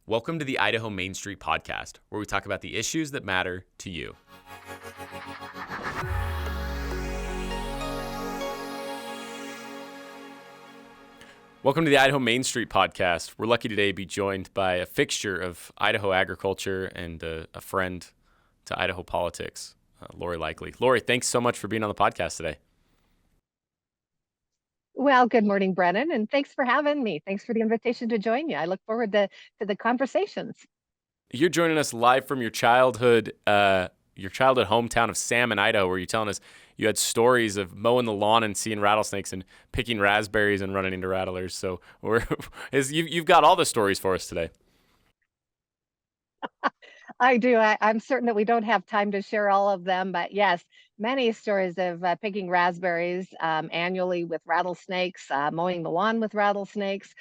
Welcome to the Idaho Main Street Podcast, where we talk about the issues that matter to you. Welcome to the Idaho Main Street Podcast. We're lucky today to be joined by a fixture of Idaho agriculture and a friend to Idaho politics, Laurie Lickley. Laurie, thanks so much for being on the podcast today. Well, good morning, Brennan, and thanks for having me. Thanks for the invitation to join you. I look forward to the conversations. You're joining us live from your childhood hometown of Salmon, Idaho, where you're telling us you had stories of mowing the lawn and seeing rattlesnakes and picking raspberries and running into rattlers. So you've got all the stories for us today. I do. I'm certain that we don't have time to share all of them, but yes, many stories of picking raspberries annually with rattlesnakes, mowing the lawn with rattlesnakes.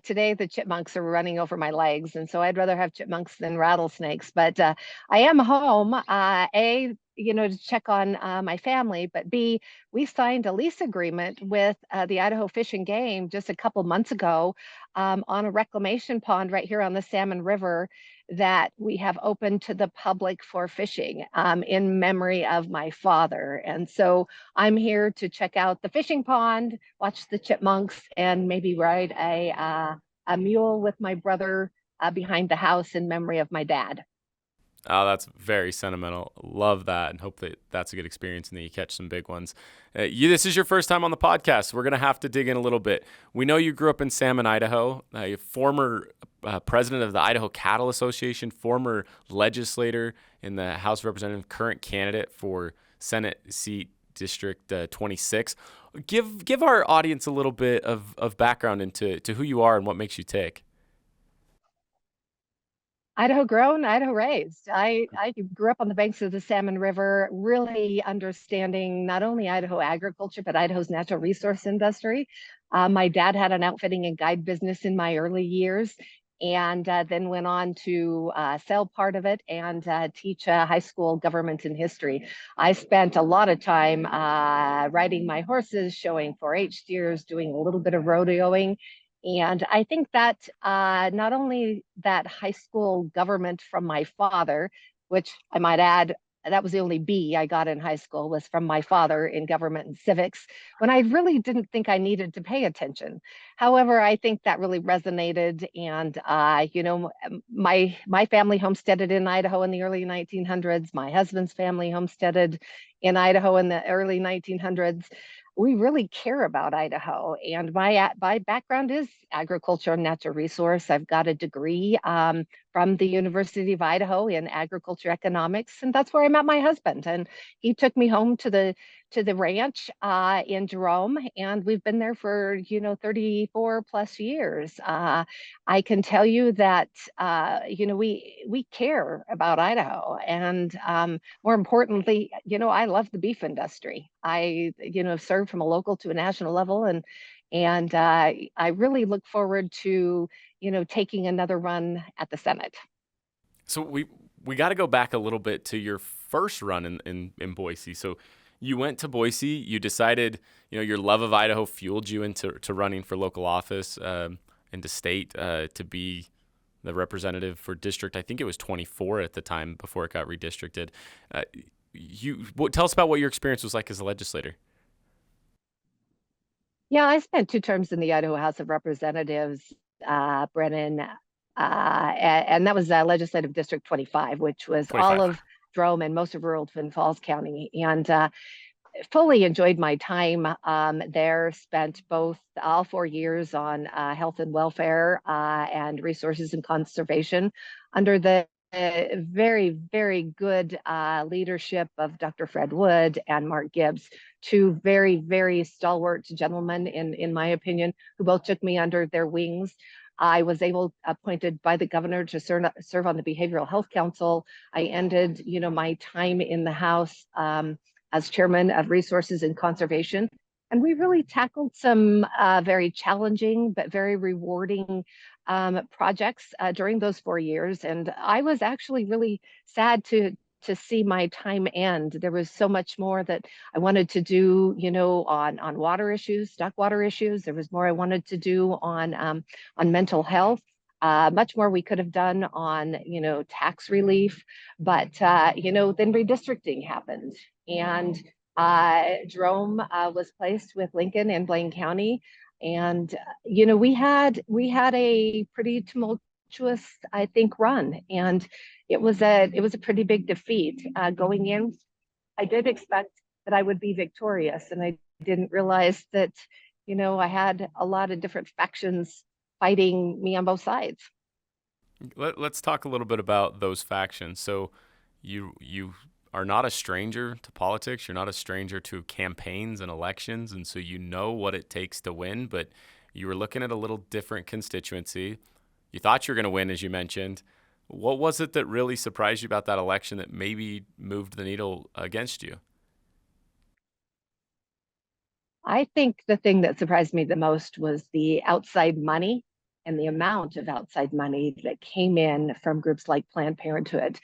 Today, the chipmunks are running over my legs, and so I'd rather have chipmunks than rattlesnakes. But I am home, to check on my family, but B, we signed a lease agreement with the Idaho Fish and Game just a couple months ago on a reclamation pond right here on the Salmon River that we have open to the public for fishing in memory of my father. And so I'm here to check out the fishing pond, watch the chipmunks, and maybe ride a mule with my brother behind the house in memory of my dad. Oh, that's very sentimental. Love that, and hope that that's a good experience and that you catch some big ones. This is your first time on the podcast. We're going to have to dig in a little bit. We know you grew up in Salmon, Idaho, a former president of the Idaho Cattle Association, former legislator in the House of Representatives, current candidate for Senate seat District 26. Give our audience a little bit of background into who you are and what makes you tick. Idaho grown, Idaho raised. I grew up on the banks of the Salmon River, really understanding not only Idaho agriculture, but Idaho's natural resource industry. My dad had an outfitting and guide business in my early years, and then went on to sell part of it and teach high school government and history. I spent a lot of time riding my horses, showing 4-H steers, doing a little bit of rodeoing. And I think that not only that high school government from my father, which I might add, that was the only B I got in high school, was from my father in government and civics, when I really didn't think I needed to pay attention. However, I think that really resonated. And, my family homesteaded in Idaho in the early 1900s. My husband's family homesteaded in Idaho in the early 1900s. We really care about Idaho, and my background is agriculture and natural resource. I've got a degree from the University of Idaho in agriculture economics, and that's where I met my husband. And he took me home to the ranch in Jerome, and we've been there for 34 plus years. I can tell you that we care about Idaho, and more importantly, I love the beef industry. I served from a local to a national level, and I really look forward to taking another run at the Senate. So we got to go back a little bit to your first run in Boise. So you went to Boise. You decided your love of Idaho fueled you into running for local office and to state to be the representative for district. I think it was 24 at the time before it got redistricted. Tell us about what your experience was like as a legislator. Yeah, I spent 2 terms in the Idaho House of Representatives, Brennan, and that was Legislative District 25, which was 25. all of Jerome and most of rural Twin Falls County. And fully enjoyed my time there, spent all 4 years on health and welfare and resources and conservation under the very, very good leadership of Dr. Fred Wood and Mark Gibbs, 2 very, very stalwart gentlemen, in my opinion, who both took me under their wings. I was appointed by the governor to serve on the Behavioral Health Council. I ended, my time in the House as chairman of Resources and Conservation. And we really tackled some very challenging but very rewarding projects during those 4 years. And I was actually really sad to see my time end. There was so much more that I wanted to do, on water issues, stock water issues. There was more I wanted to do on mental health. Much more we could have done on, tax relief, but then redistricting happened, and Jerome was placed with Lincoln and Blaine County, and we had a pretty tumultuous, I think, run, and it was a pretty big defeat going in. I did expect that I would be victorious, and I didn't realize that, I had a lot of different factions fighting me on both sides. Let's talk a little bit about those factions. So you are not a stranger to politics. You're not a stranger to campaigns and elections, and so you know what it takes to win. But you were looking at a little different constituency. You thought you were going to win, as you mentioned. What was it that really surprised you about that election that maybe moved the needle against you? I think the thing that surprised me the most was the outside money and the amount of outside money that came in from groups like Planned Parenthood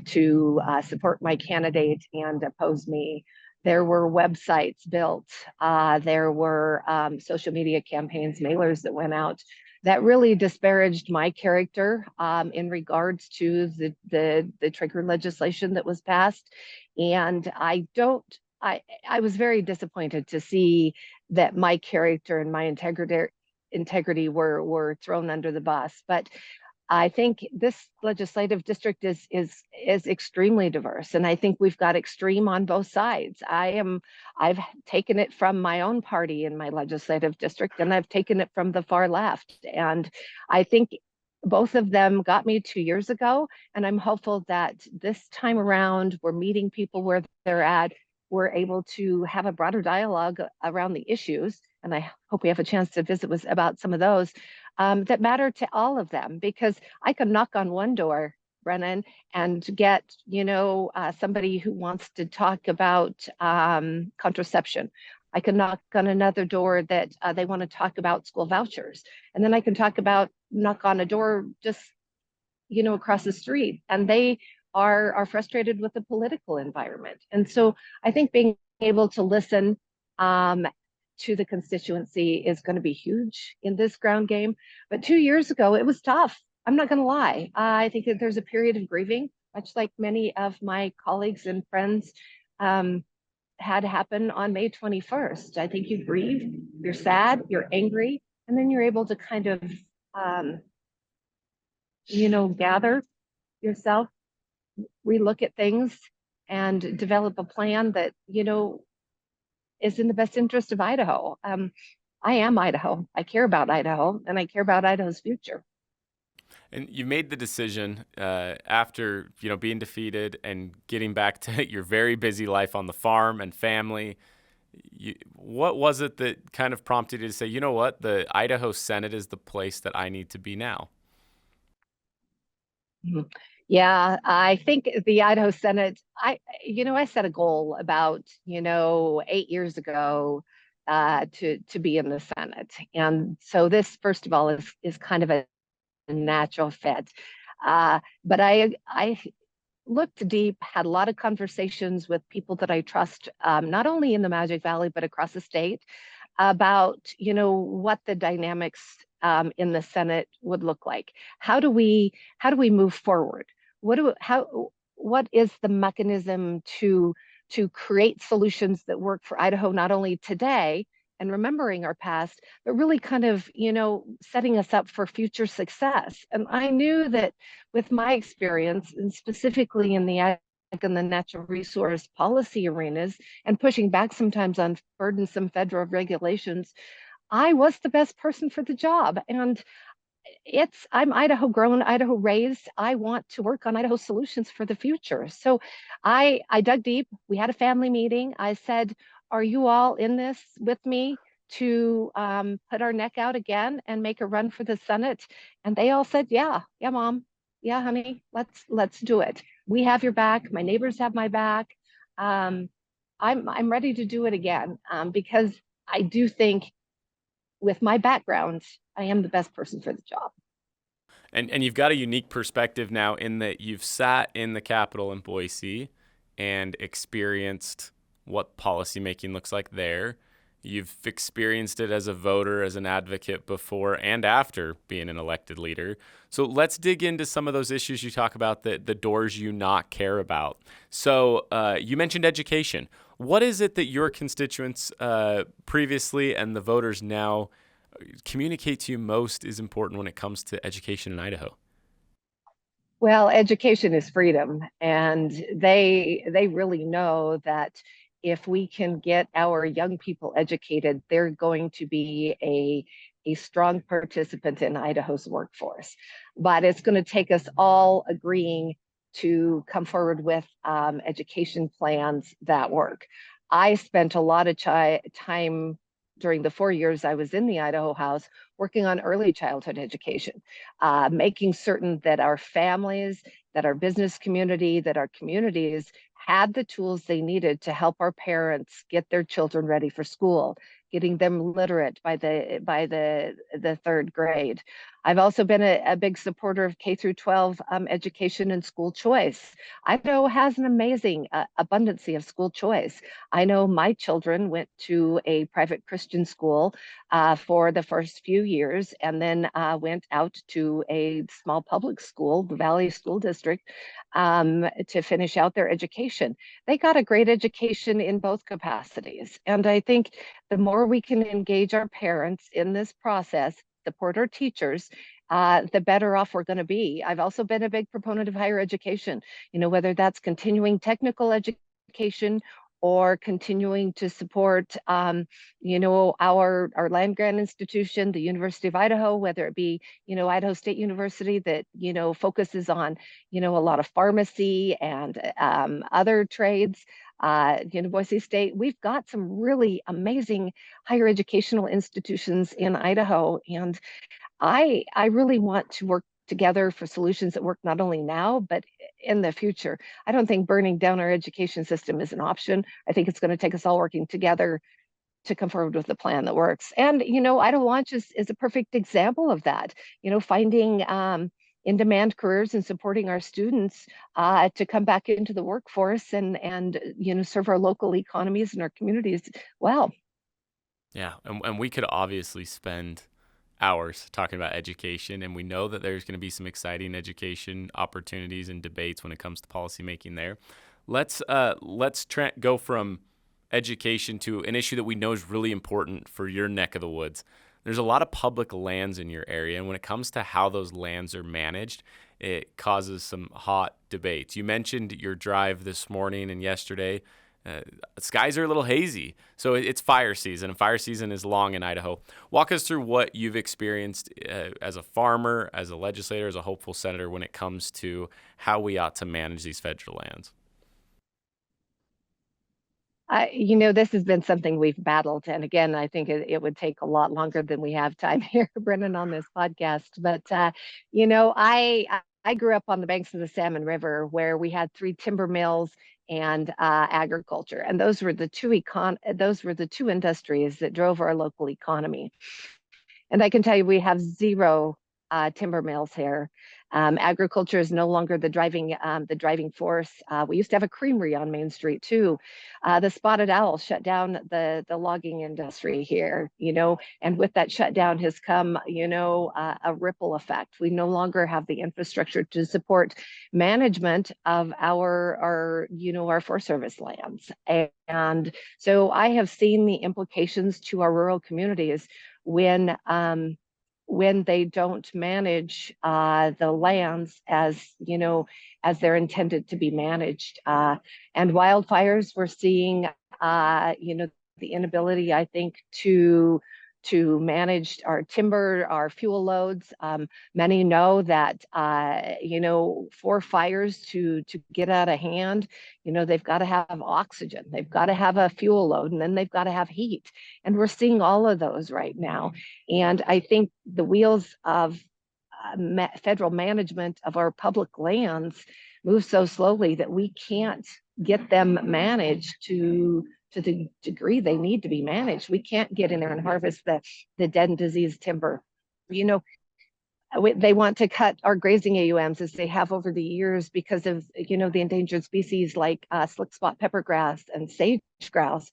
to support my candidate and oppose me. There were websites built, there were social media campaigns, mailers that went out that really disparaged my character in regards to the trigger legislation that was passed. And I was very disappointed to see that my character and my integrity were thrown under the bus. But I think this legislative district is extremely diverse, and I think we've got extreme on both sides. I've taken it from my own party in my legislative district, and I've taken it from the far left, and I think both of them got me 2 years ago, and I'm hopeful that this time around we're meeting people where they're at. We're able to have a broader dialogue around the issues, and I hope we have a chance to visit with about some of those that matter to all of them. Because I can knock on one door, Brennan, and get somebody who wants to talk about contraception. I can knock on another door that they want to talk about school vouchers, and then I can knock on a door just across the street, and they are frustrated with the political environment. And so I think being able to listen um, to the constituency is going to be huge in this ground game. But 2 years ago, it was tough. I'm not going to lie. I think that there's a period of grieving, much like many of my colleagues and friends had happen on May 21st. I think you grieve, you're sad, you're angry, and then you're able to kind of, gather yourself, relook at things, and develop a plan that is in the best interest of Idaho. I am Idaho. I care about Idaho, and I care about Idaho's future. And you made the decision after being defeated and getting back to your very busy life on the farm and family. What was it that kind of prompted you to say, you know what, the Idaho Senate is the place that I need to be now? Mhm. Yeah, I think the Idaho Senate, I set a goal about, 8 years ago to be in the Senate. And so this, first of all, is kind of a natural fit. But I looked deep, had a lot of conversations with people that I trust, not only in the Magic Valley, but across the state about, what the dynamics in the Senate would look like. How do we move forward? What is the mechanism to create solutions that work for Idaho, not only today and remembering our past, but really kind of, setting us up for future success. And I knew that with my experience, and specifically in the ag and the natural resource policy arenas, and pushing back sometimes on burdensome federal regulations, I was the best person for the job. And I'm Idaho grown, Idaho raised. I want to work on Idaho solutions for the future. So I dug deep. We had a family meeting. I said, are you all in this with me to put our neck out again and make a run for the Senate? And they all said, yeah, Mom. Yeah, honey, let's do it. We have your back. My neighbors have my back. Um, I'm ready to do it again because I do think with my background, I am the best person for the job. And you've got a unique perspective now in that you've sat in the Capitol in Boise and experienced what policymaking looks like there. You've experienced it as a voter, as an advocate before and after being an elected leader. So let's dig into some of those issues you talk about, the doors you not care about. So you mentioned education. What is it that your constituents previously and the voters now communicate to you most is important when it comes to education in Idaho? Well, education is freedom, and they really know that if we can get our young people educated, they're going to be a strong participant in Idaho's workforce. But it's going to take us all agreeing to come forward with education plans that work. I spent a lot of time during the 4 years I was in the Idaho House working on early childhood education, making certain that our families, that our business community, that our communities had the tools they needed to help our parents get their children ready for school, getting them literate by the third grade. I've also been a big supporter of K through 12 education and school choice. Idaho has an amazing abundancy of school choice. I know my children went to a private Christian school for the first few years, and then went out to a small public school, the Valley School District, to finish out their education. They got a great education in both capacities. And I think the more we can engage our parents in this process, support our teachers, the better off we're going to be. I've also been a big proponent of higher education, whether that's continuing technical education or continuing to support, our land grant institution, the University of Idaho, whether it be, Idaho State University that, focuses on, a lot of pharmacy and other trades. Boise State, we've got some really amazing higher educational institutions in Idaho, and I really want to work together for solutions that work not only now, but in the future. I don't think burning down our education system is an option. I think it's going to take us all working together to come forward with a plan that works. And, Idaho Launch is a perfect example of that, finding in-demand careers and supporting our students to come back into the workforce and serve our local economies and our communities well. Yeah, and we could obviously spend hours talking about education, and we know that there's going to be some exciting education opportunities and debates when it comes to policymaking there. Let's go from education to an issue that we know is really important for your neck of the woods. There's a lot of public lands in your area, and when it comes to how those lands are managed, it causes some hot debates. You mentioned your drive this morning and yesterday. Skies are a little hazy, so it's fire season, and fire season is long in Idaho. Walk us through what you've experienced as a farmer, as a legislator, as a hopeful senator when it comes to how we ought to manage these federal lands. This has been something we've battled. And again, I think it would take a lot longer than we have time here, Brennan, on this podcast. But, I grew up on the banks of the Salmon River where we had 3 timber mills and agriculture. And those were the two industries that drove our local economy. And I can tell you, we have zero timber mills here. Agriculture is no longer the driving force. We used to have a creamery on Main Street too. The spotted owl shut down the logging industry here, and with that shutdown has come, a ripple effect. We no longer have the infrastructure to support management of our Forest Service lands. And so I have seen the implications to our rural communities when they don't manage the lands as they're intended to be managed. And wildfires, we're seeing, the inability, I think, to manage our timber, our fuel loads. Many know that, for fires to get out of hand, they've got to have oxygen, they've got to have a fuel load, and then they've got to have heat. And we're seeing all of those right now. And I think the wheels of federal management of our public lands move so slowly that we can't get them managed to the degree they need to be managed. We can't get in there and harvest the dead and diseased timber. They want to cut our grazing AUMs as they have over the years because of the endangered species like slick spot peppergrass and sage grouse.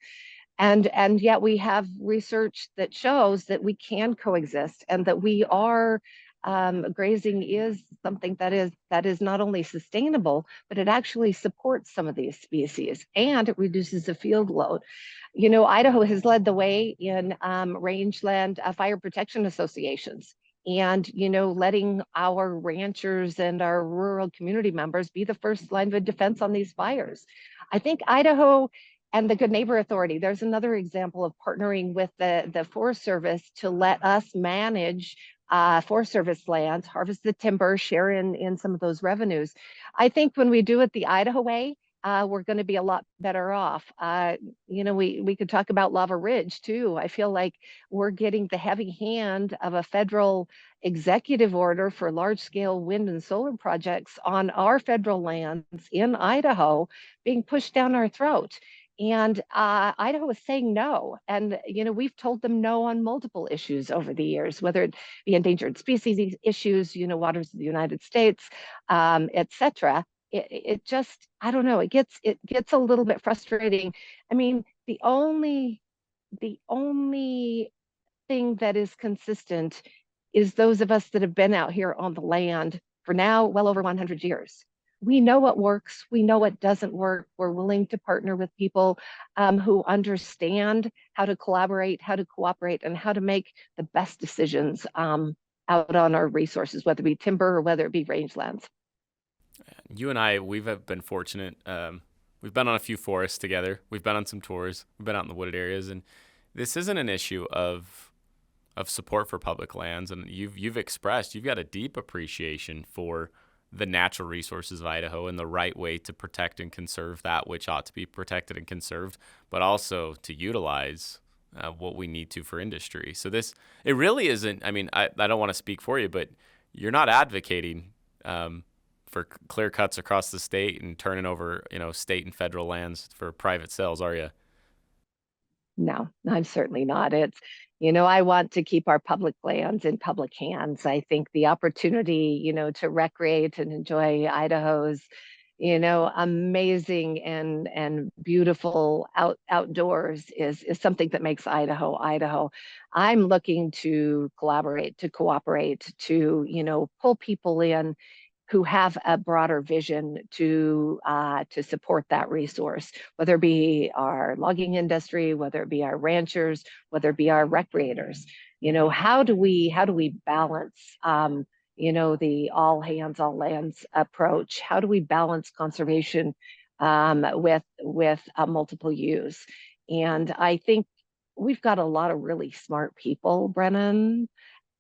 And yet we have research that shows that we can coexist, and that we are grazing is something that is not only sustainable, but it actually supports some of these species, and it reduces the field load. Idaho has led the way in rangeland fire protection associations, and letting our ranchers and our rural community members be the first line of defense on these fires. I think Idaho and the Good Neighbor Authority, there's another example of partnering with the Forest Service to let us manage Forest Service lands, harvest the timber, share in some of those revenues. I think when we do it the Idaho way, we're going to be a lot better off. We could talk about Lava Ridge too. I feel like we're getting the heavy hand of a federal executive order for large scale wind and solar projects on our federal lands in Idaho being pushed down our throat. And Idaho is saying no. And, we've told them no on multiple issues over the years, whether it be endangered species issues, waters of the United States, et cetera. It just, I don't know, it gets a little bit frustrating. I mean, the only thing that is consistent is those of us that have been out here on the land for now well over 100 years. We know what works, we know what doesn't work. We're willing to partner with people who understand how to collaborate, how to cooperate, and how to make the best decisions out on our resources, whether it be timber or whether it be rangelands. You and I, we've been fortunate. We've been on a few forests together. We've been on some tours. We've been out in the wooded areas, and this isn't an issue of support for public lands. And you've expressed you've got a deep appreciation for the natural resources of Idaho and the right way to protect and conserve that which ought to be protected and conserved, but also to utilize what we need to for industry. So it really isn't. I mean, I don't want to speak for you, but you're not advocating for clear cuts across the state and turning over, state and federal lands for private sales, are you? No, I'm certainly not. I want to keep our public lands in public hands. I think the opportunity, to recreate and enjoy Idaho's, amazing and beautiful outdoors is something that makes Idaho Idaho. I'm looking to collaborate, to cooperate, to pull people in who have a broader vision to support that resource, whether it be our logging industry, whether it be our ranchers, whether it be our recreators. How do we balance the all hands all lands approach? How do we balance conservation with multiple use? And I think we've got a lot of really smart people, Brennan,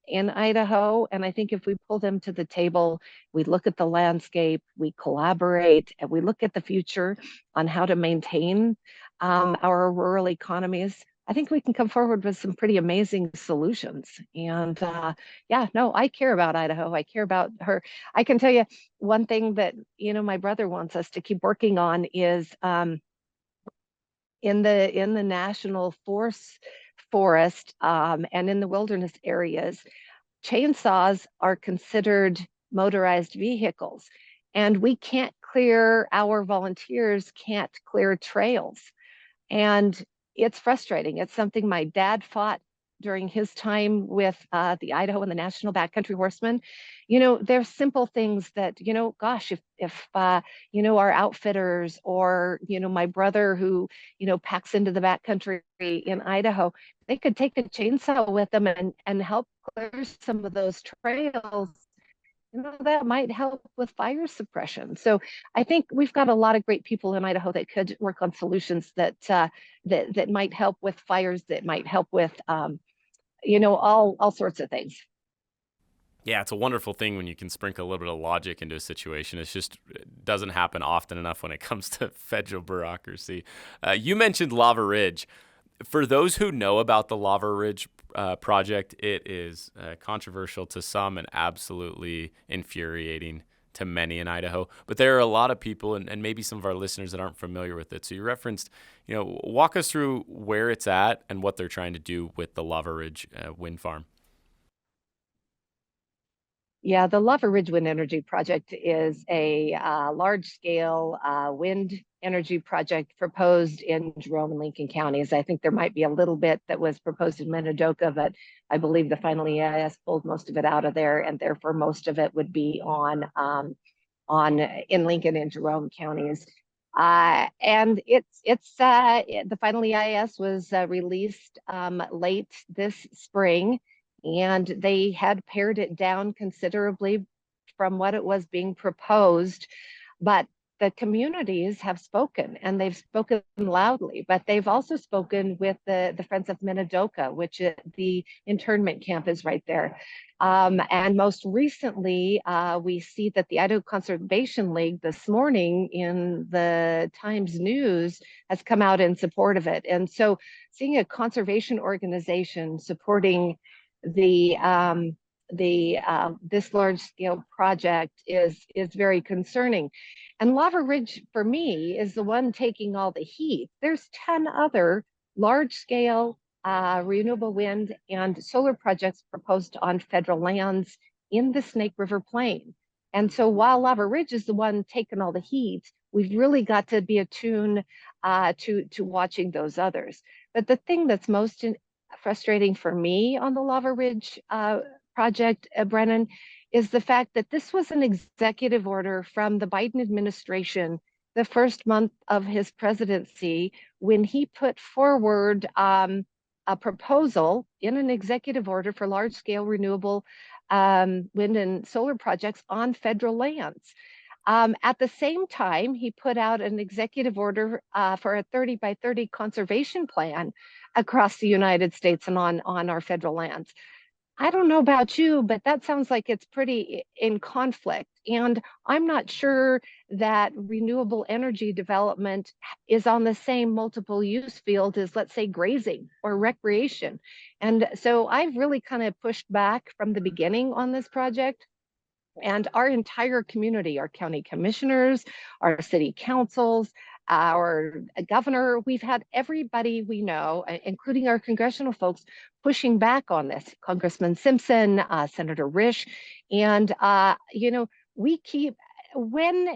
in Idaho. And I think if we pull them to the table, we look at the landscape, we collaborate, and we look at the future on how to maintain our rural economies, I think we can come forward with some pretty amazing solutions. And yeah, no, I care about Idaho. I care about her. I can tell you one thing that, my brother wants us to keep working on is in the national forest and in the wilderness areas, chainsaws are considered motorized vehicles, and our volunteers can't clear trails. And it's frustrating. It's something my dad fought during his time with the Idaho and the National Backcountry Horsemen. There's simple things that, gosh, if our outfitters or, my brother who, packs into the backcountry in Idaho, they could take a chainsaw with them and help clear some of those trails. That might help with fire suppression. So I think we've got a lot of great people in Idaho that could work on solutions that might help with fires, that might help with all sorts of things. Yeah, it's a wonderful thing when you can sprinkle a little bit of logic into a situation. It doesn't happen often enough when it comes to federal bureaucracy. You mentioned Lava Ridge. For those who know about the Lava Ridge project, it is controversial to some and absolutely infuriating to many in Idaho. But there are a lot of people and maybe some of our listeners that aren't familiar with it. So you referenced, walk us through where it's at and what they're trying to do with the Lava Ridge wind farm. Yeah, the Lava Ridge Wind Energy Project is a large-scale wind energy project proposed in Jerome and Lincoln counties. I think there might be a little bit that was proposed in Minidoka, but I believe the final EIS pulled most of it out of there, and therefore most of it would be on in Lincoln and Jerome counties. And the final EIS was released late this spring, and they had pared it down considerably from what it was being proposed. But the communities have spoken, and they've spoken loudly, but they've also spoken with the Friends of Minidoka, which the internment camp is right there. And most recently, we see that the Idaho Conservation League this morning in the Times News has come out in support of it. And so seeing a conservation organization supporting the this large scale project is very concerning. And Lava Ridge, for me, is the one taking all the heat. There's 10 other large scale renewable wind and solar projects proposed on federal lands in the Snake River Plain. And so while Lava Ridge is the one taking all the heat, we've really got to be attuned to watching those others. But the thing that's most frustrating for me on the Lava Ridge project, Brennan, is the fact that this was an executive order from the Biden administration the first month of his presidency, when he put forward a proposal in an executive order for large-scale renewable wind and solar projects on federal lands. At the same time, he put out an executive order for a 30 by 30 conservation plan across the United States and on our federal lands. I don't know about you, but that sounds like it's pretty in conflict. And I'm not sure that renewable energy development is on the same multiple use field as, let's say, grazing or recreation. And so I've really kind of pushed back from the beginning on this project. And our entire community, our county commissioners, our city councils, our governor, we've had everybody we know, including our congressional folks, pushing back on this. Congressman Simpson, Senator Risch, and we keep when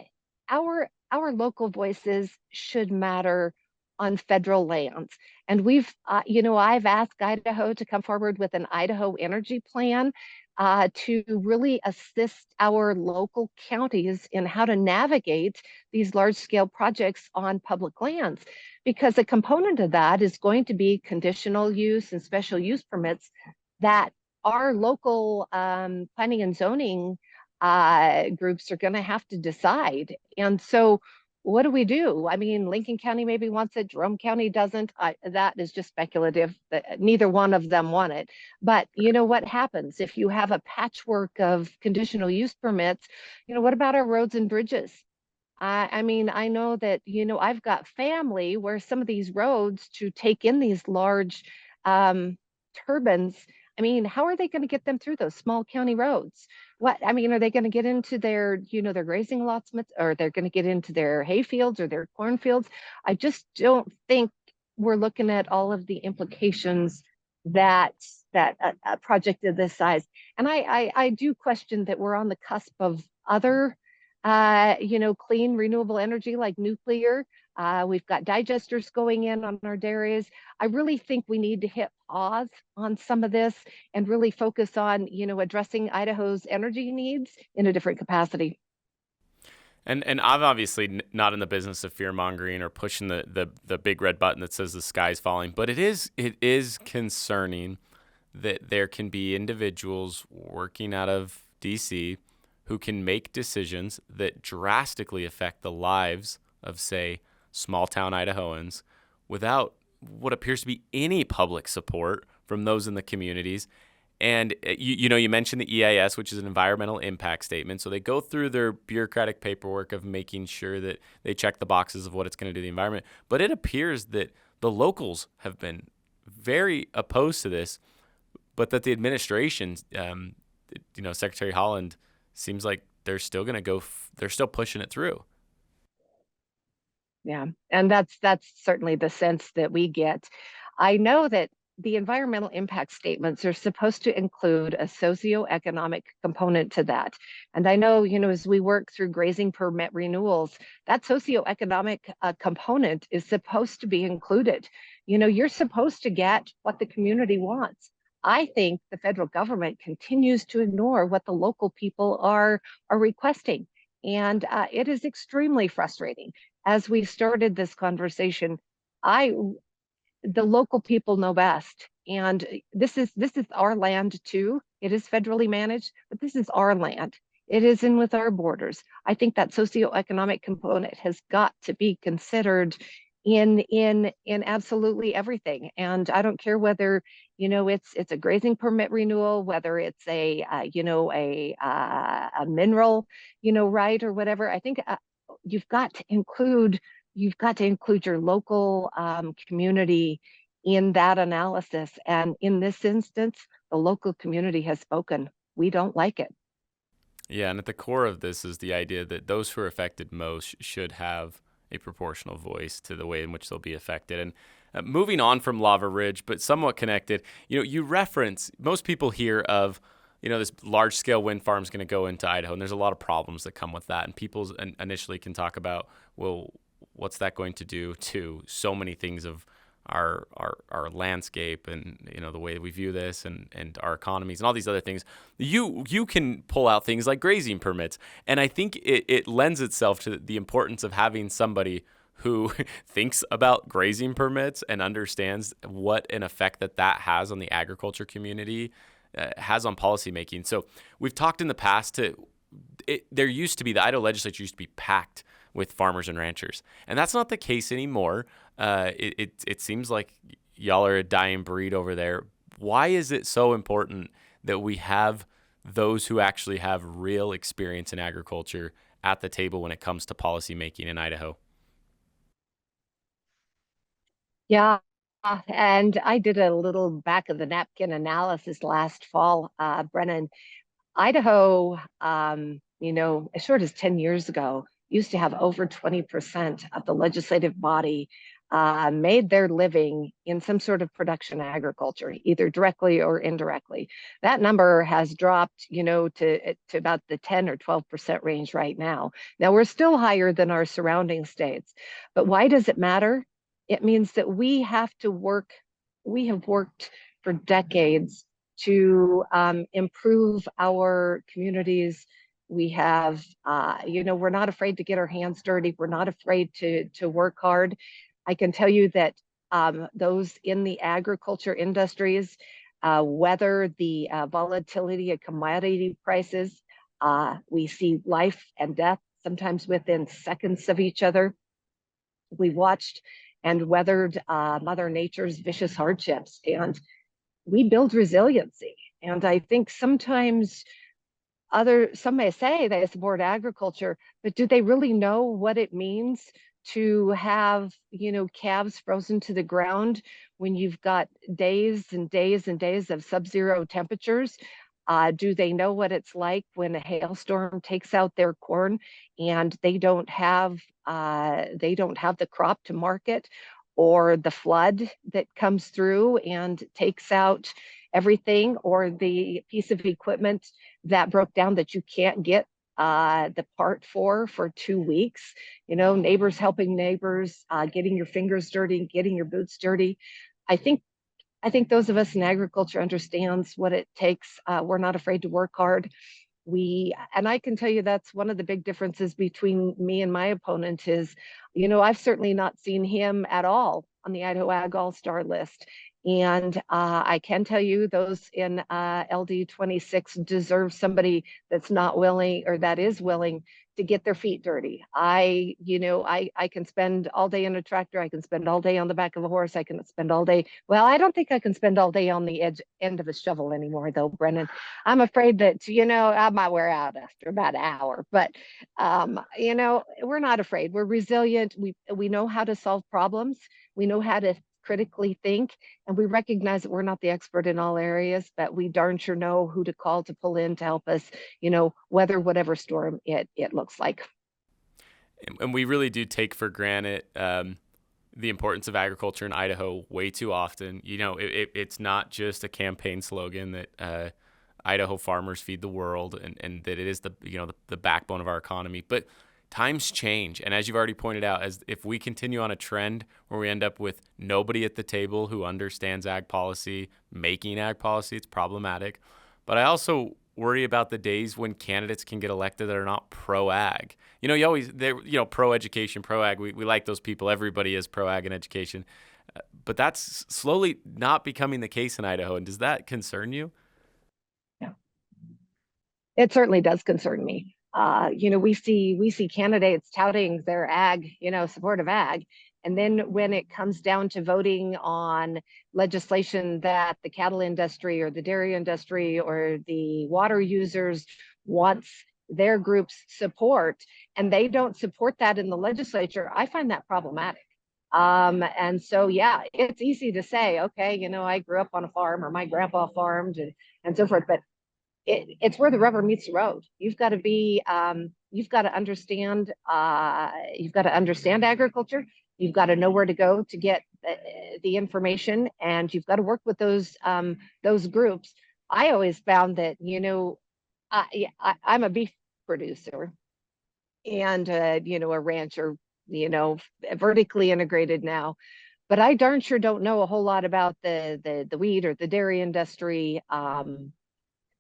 our local voices should matter on federal lands. And I've asked Idaho to come forward with an Idaho energy plan to really assist our local counties in how to navigate these large-scale projects on public lands, because a component of that is going to be conditional use and special use permits that our local planning and zoning groups are going to have to decide. And so what do? I mean, Lincoln County maybe wants it, Jerome County doesn't. That is just speculative. Neither one of them want it. But what happens if you have a patchwork of conditional use permits? What about our roads and bridges? I mean, I know that, I've got family where some of these roads to take in these large turbines, I mean, how are they going to get them through those small county roads? Are they going to get into their, their grazing allotments, or they're going to get into their hay fields or their cornfields? I just don't think we're looking at all of the implications that a project of this size. And I do question that we're on the cusp of other, clean renewable energy like nuclear. We've got digesters going in on our dairies. I really think we need to hit pause on some of this and really focus on, addressing Idaho's energy needs in a different capacity. And I'm obviously not in the business of fear mongering or pushing the big red button that says the sky's falling, but it is concerning that there can be individuals working out of DC who can make decisions that drastically affect the lives of, say, small town Idahoans without what appears to be any public support from those in the communities. And you mentioned the EIS, which is an environmental impact statement. So they go through their bureaucratic paperwork of making sure that they check the boxes of what it's going to do to the environment. But it appears that the locals have been very opposed to this, but that the administration, Secretary Holland, seems like they're still going to go. They're still pushing it through. Yeah, and that's certainly the sense that we get. I know that the environmental impact statements are supposed to include a socioeconomic component to that. And I know, as we work through grazing permit renewals, that socioeconomic component is supposed to be included. You're supposed to get what the community wants. I think the federal government continues to ignore what the local people are requesting. And it is extremely frustrating. As we started this conversation, I the local people know best. And this is our land too. It is federally managed, but this is our land. It is in with our borders. I think that socioeconomic component has got to be considered in absolutely everything. And I don't care whether it's a grazing permit renewal, whether it's a mineral right or whatever. I think you've got to include you've got to include your local community in that analysis. And in this instance, the local community has spoken. We don't like it. Yeah, and at the core of this is the idea that those who are affected most should have a proportional voice to the way in which they'll be affected. And moving on from Lava Ridge, but somewhat connected, you reference, most people hear of, this large scale wind farm is going to go into Idaho, and there's a lot of problems that come with that. And people initially can talk about, well, what's that going to do to so many things of our landscape and the way we view this and our economies and all these other things. You can pull out things like grazing permits, and I think it lends itself to the importance of having somebody who thinks about grazing permits and understands what an effect that has on the agriculture community, has on policymaking. So we've talked in the past there used to be, the Idaho legislature used to be packed with farmers and ranchers, and that's not the case anymore. It seems like y'all are a dying breed over there. Why is it so important that we have those who actually have real experience in agriculture at the table when it comes to policy making in Idaho? Yeah. And I did a little back of the napkin analysis last fall, Brennan. Idaho, as short as 10 years ago, used to have over 20% of the legislative body made their living in some sort of production agriculture, either directly or indirectly. That number has dropped, to about the 10 or 12% range right now. Now, we're still higher than our surrounding states, but why does it matter? It means that we have worked for decades to improve our communities. We have, we're not afraid to get our hands dirty. We're not afraid to work hard. I can tell you that those in the agriculture industries weather the volatility of commodity prices. We see life and death sometimes within seconds of each other. We watched and weathered Mother Nature's vicious hardships, and we build resiliency. And I think sometimes some may say they support agriculture, but do they really know what it means to have, calves frozen to the ground when you've got days and days and days of sub-zero temperatures? Do they know what it's like when a hailstorm takes out their corn and they don't have the crop to market, or the flood that comes through and takes out everything, or the piece of equipment that broke down that you can't get the part for 2 weeks? Neighbors helping neighbors, getting your fingers dirty, getting your boots dirty. I think those of us in agriculture understands what it takes. We're not afraid to work hard. And I can tell you that's one of the big differences between me and my opponent is, I've certainly not seen him at all on the Idaho Ag All-Star list. And I can tell you those in LD 26 deserve somebody that's not willing, or that is willing, to get their feet dirty. I can spend all day in a tractor. I can spend all day on the back of a horse. I can spend all day. Well, I don't think I can spend all day on the end of a shovel anymore, though, Brennan. I'm afraid that, I might wear out after about an hour. But, we're not afraid. We're resilient. We know how to solve problems. We know how to critically think, and we recognize that we're not the expert in all areas, but we darn sure know who to call to pull in to help us, weather whatever storm it looks like. And we really do take for granted the importance of agriculture in Idaho way too often. It's not just a campaign slogan that Idaho farmers feed the world, and that it is the backbone of our economy. But times change, and as you've already pointed out, as if we continue on a trend where we end up with nobody at the table who understands ag policy, making ag policy, it's problematic. But I also worry about the days when candidates can get elected that are not pro-ag. You always, pro-education, pro-ag, we like those people. Everybody is pro-ag and education. But that's slowly not becoming the case in Idaho. And does that concern you? Yeah, it certainly does concern me. We see candidates touting their ag, support of ag. And then when it comes down to voting on legislation that the cattle industry or the dairy industry or the water users wants their groups support, and they don't support that in the legislature, I find that problematic. And so, yeah, it's easy to say, okay, I grew up on a farm, or my grandpa farmed, and so forth, but it's where the rubber meets the road. You've got to understand agriculture. You've got to know where to go to get the information, and you've got to work with those groups. I always found that, I'm a beef producer and, a rancher, vertically integrated now, but I darn sure don't know a whole lot about the wheat or the dairy industry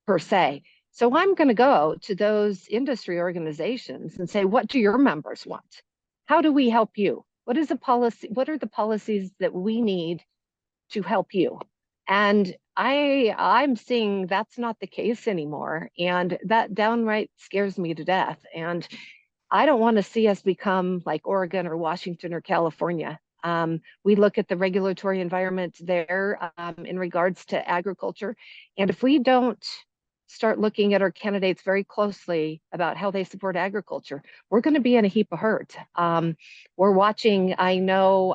per se. So I'm going to go to those industry organizations and say, what do your members want? How do we help you? What is the policy? What are the policies that we need to help you? And I'm seeing that's not the case anymore. And that downright scares me to death. And I don't want to see us become like Oregon or Washington or California. We look at the regulatory environment there in regards to agriculture. And if we don't start looking at our candidates very closely about how they support agriculture, we're going to be in a heap of hurt. We're watching, I know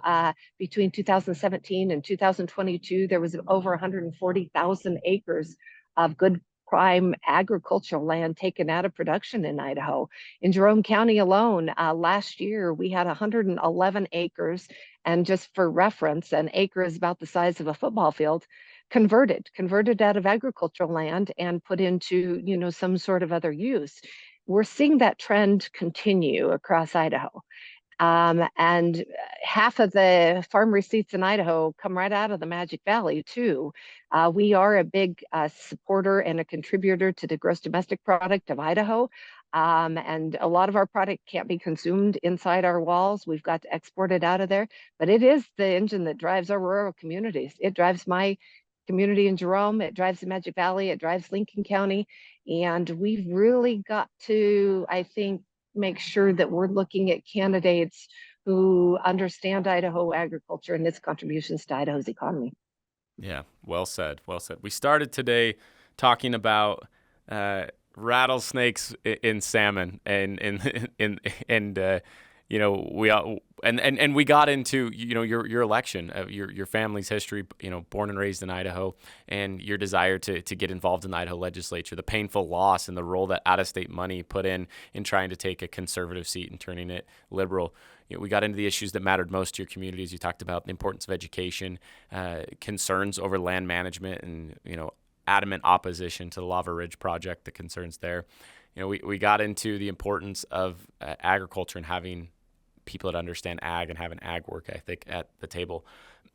between 2017 and 2022, there was over 140,000 acres of good prime agricultural land taken out of production in Idaho. In Jerome County alone, last year, we had 111 acres. And just for reference, an acre is about the size of a football field, converted out of agricultural land and put into, some sort of other use. We're seeing that trend continue across Idaho. And half of the farm receipts in Idaho come right out of the Magic Valley, too. We are a big supporter and a contributor to the gross domestic product of Idaho. And a lot of our product can't be consumed inside our walls. We've got to export it out of there. But it is the engine that drives our rural communities. It drives my community in Jerome, it drives the Magic Valley, it drives Lincoln County. And we've really got to, I think, make sure that we're looking at candidates who understand Idaho agriculture and its contributions to Idaho's economy. Yeah, well said. Well said. We started today talking about rattlesnakes in salmon, we got into your election, your family's history, born and raised in Idaho, and your desire to get involved in the Idaho legislature, the painful loss and the role that out-of-state money put in trying to take a conservative seat and turning it liberal. We got into the issues that mattered most to your communities. You talked about the importance of education, concerns over land management, and adamant opposition to the Lava Ridge project, the concerns there. We got into the importance of agriculture and having people that understand ag and have an ag work ethic at the table.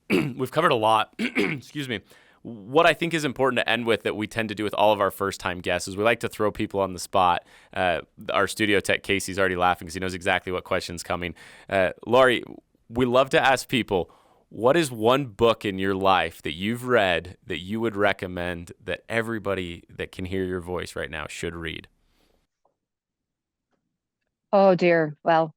We've covered a lot. Excuse me. What I think is important to end with, that we tend to do with all of our first-time guests, is we like to throw people on the spot. Our studio tech, Casey's already laughing because he knows exactly what question's coming. Laurie, we love to ask people, what is one book in your life that you've read that you would recommend that everybody that can hear your voice right now should read? Oh, dear. Well,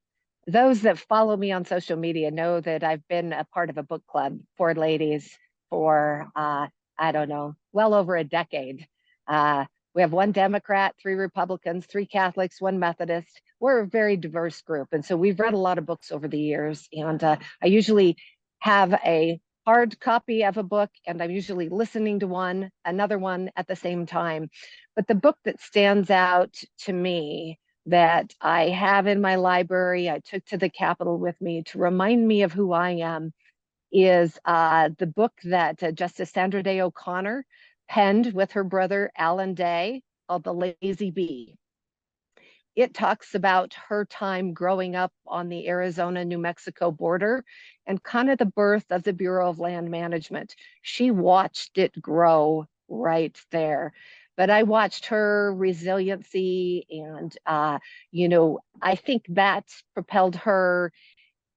those that follow me on social media know that I've been a part of a book club for ladies for, I don't know, well over a decade. We have one Democrat, 3 Republicans, 3 Catholics, 1 Methodist. We're a very diverse group. And so we've read a lot of books over the years. And I usually have a hard copy of a book, and I'm usually listening to another one at the same time. But the book that stands out to me that I have in my library, I took to the Capitol with me to remind me of who I am, is the book that Justice Sandra Day O'Connor penned with her brother Alan Day, called The Lazy Bee. It talks about her time growing up on the Arizona-New Mexico border and kind of the birth of the Bureau of Land Management. She watched it grow right there. But I watched her resiliency and, I think that propelled her.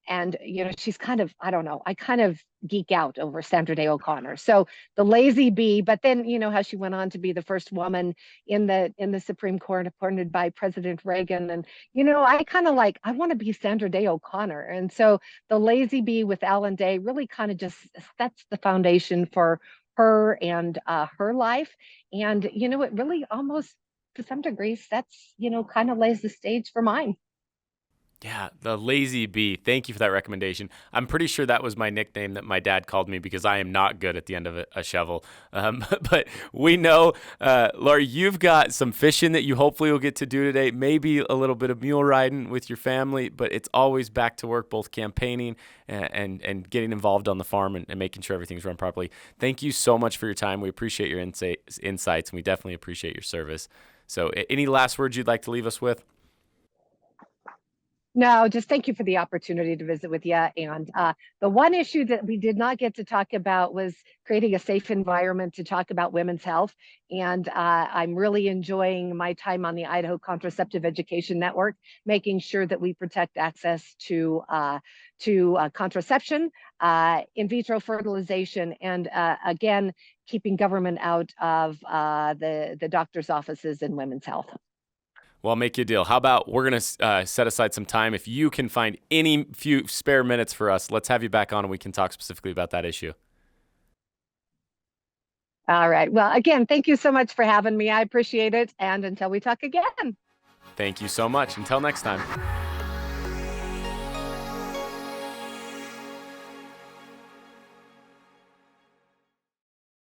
And, she's kind of, I don't know, I kind of geek out over Sandra Day O'Connor. So the lazy bee, but then, how she went on to be the first woman in the Supreme Court appointed by President Reagan. And, I kind of like, I want to be Sandra Day O'Connor. And so the lazy bee with Alan Day really kind of just sets the foundation for her and her life. And, it really almost to some degree sets, kind of lays the stage for mine. Yeah, the lazy bee. Thank you for that recommendation. I'm pretty sure that was my nickname that my dad called me because I am not good at the end of a shovel. But we know, Laurie, you've got some fishing that you hopefully will get to do today, maybe a little bit of mule riding with your family, but it's always back to work, both campaigning and getting involved on the farm and making sure everything's run properly. Thank you so much for your time. We appreciate your insights, and we definitely appreciate your service. So any last words you'd like to leave us with? No, just thank you for the opportunity to visit with you. And the one issue that we did not get to talk about was creating a safe environment to talk about women's health. And I'm really enjoying my time on the Idaho Contraceptive Education Network, making sure that we protect access to contraception, in vitro fertilization, and again, keeping government out of the doctor's offices in women's health. Well, I'll make you a deal. How about we're going to set aside some time. If you can find any few spare minutes for us, let's have you back on and we can talk specifically about that issue. All right. Well, again, thank you so much for having me. I appreciate it. And until we talk again. Thank you so much. Until next time.